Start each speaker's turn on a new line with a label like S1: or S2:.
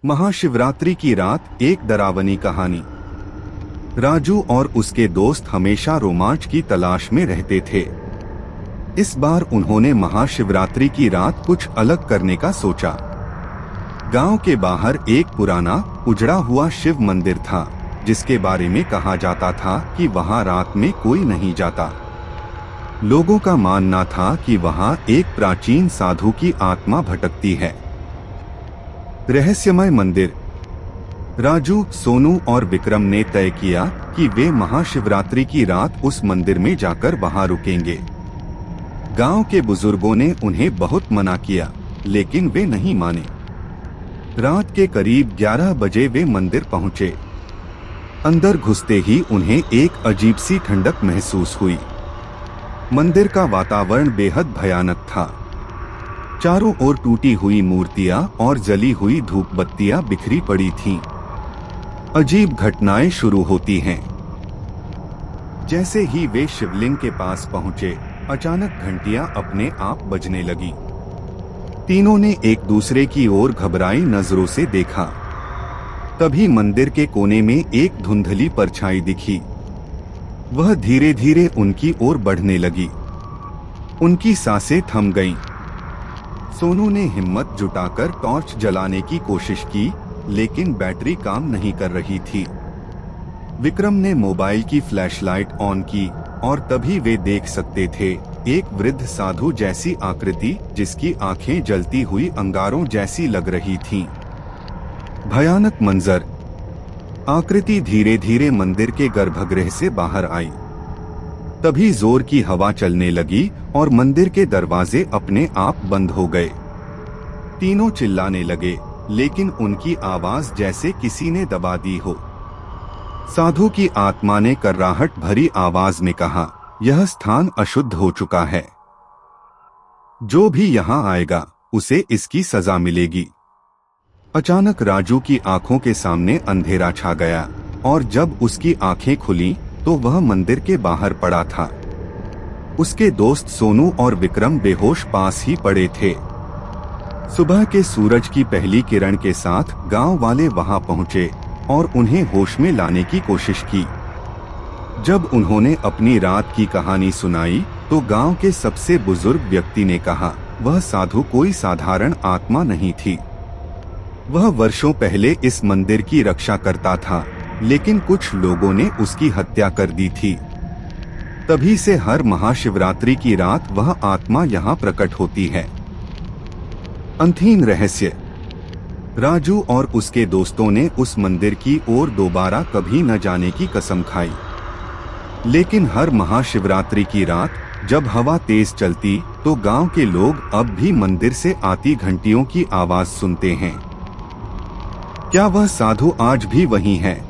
S1: महाशिवरात्रि की रात एक डरावनी कहानी। राजू और उसके दोस्त हमेशा रोमांच की तलाश में रहते थे। इस बार उन्होंने महाशिवरात्रि की रात कुछ अलग करने का सोचा। गांव के बाहर एक पुराना उजड़ा हुआ शिव मंदिर था, जिसके बारे में कहा जाता था कि वहां रात में कोई नहीं जाता। लोगों का मानना था कि वहां एक प्राचीन साधु की आत्मा भटकती है। रहस्यमय मंदिर। राजू, सोनू और विक्रम ने तय किया कि वे महाशिवरात्रि की रात उस मंदिर में जाकर वहां रुकेंगे। गांव के बुजुर्गों ने उन्हें बहुत मना किया, लेकिन वे नहीं माने। रात के करीब 11 बजे वे मंदिर पहुंचे। अंदर घुसते ही उन्हें एक अजीब सी ठंडक महसूस हुई। मंदिर का वातावरण बेहद भयानक था। चारों ओर टूटी हुई मूर्तियां और जली हुई धूप बत्तियां बिखरी पड़ी थीं। अजीब घटनाएं शुरू होती हैं। जैसे ही वे शिवलिंग के पास पहुंचे, अचानक घंटियां अपने आप बजने लगी। तीनों ने एक दूसरे की ओर घबराई नजरों से देखा। तभी मंदिर के कोने में एक धुंधली परछाई दिखी। वह धीरे धीरे उनकी ओर बढ़ने लगी। उनकी सांसें थम गईं। सोनू ने हिम्मत जुटाकर टॉर्च जलाने की कोशिश की, लेकिन बैटरी काम नहीं कर रही थी। विक्रम ने मोबाइल की फ्लैशलाइट ऑन की और तभी वे देख सकते थे एक वृद्ध साधु जैसी आकृति, जिसकी आंखें जलती हुई अंगारों जैसी लग रही थीं। भयानक मंजर। आकृति धीरे धीरे मंदिर के गर्भगृह से बाहर आई। तभी जोर की हवा चलने लगी और मंदिर के दरवाजे अपने आप बंद हो गए। तीनों चिल्लाने लगे, लेकिन उनकी आवाज जैसे किसी ने दबा दी हो। साधु की आत्मा ने कर्राहट भरी आवाज में कहा, यह स्थान अशुद्ध हो चुका है। जो भी यहाँ आएगा, उसे इसकी सजा मिलेगी। अचानक राजू की आंखों के सामने अंधेरा छा गया, और जब उसकी आंखें खुली तो वह मंदिर के बाहर पड़ा था। उसके दोस्त सोनू और विक्रम बेहोश पास ही पड़े थे। सुबह के सूरज की पहली किरण के साथ गांव वाले वहां पहुंचे और उन्हें होश में लाने की कोशिश की। जब उन्होंने अपनी रात की कहानी सुनाई तो गांव के सबसे बुजुर्ग व्यक्ति ने कहा, वह साधु कोई साधारण आत्मा नहीं थी। वह वर्षों पहले इस मंदिर की रक्षा करता था, लेकिन कुछ लोगों ने उसकी हत्या कर दी थी। तभी से हर महाशिवरात्रि की रात वह आत्मा यहाँ प्रकट होती है। अंतहीन रहस्य। राजू और उसके दोस्तों ने उस मंदिर की ओर दोबारा कभी न जाने की कसम खाई। लेकिन हर महाशिवरात्रि की रात जब हवा तेज चलती तो गांव के लोग अब भी मंदिर से आती घंटियों की आवाज सुनते हैं। क्या वह साधु आज भी वहीं है?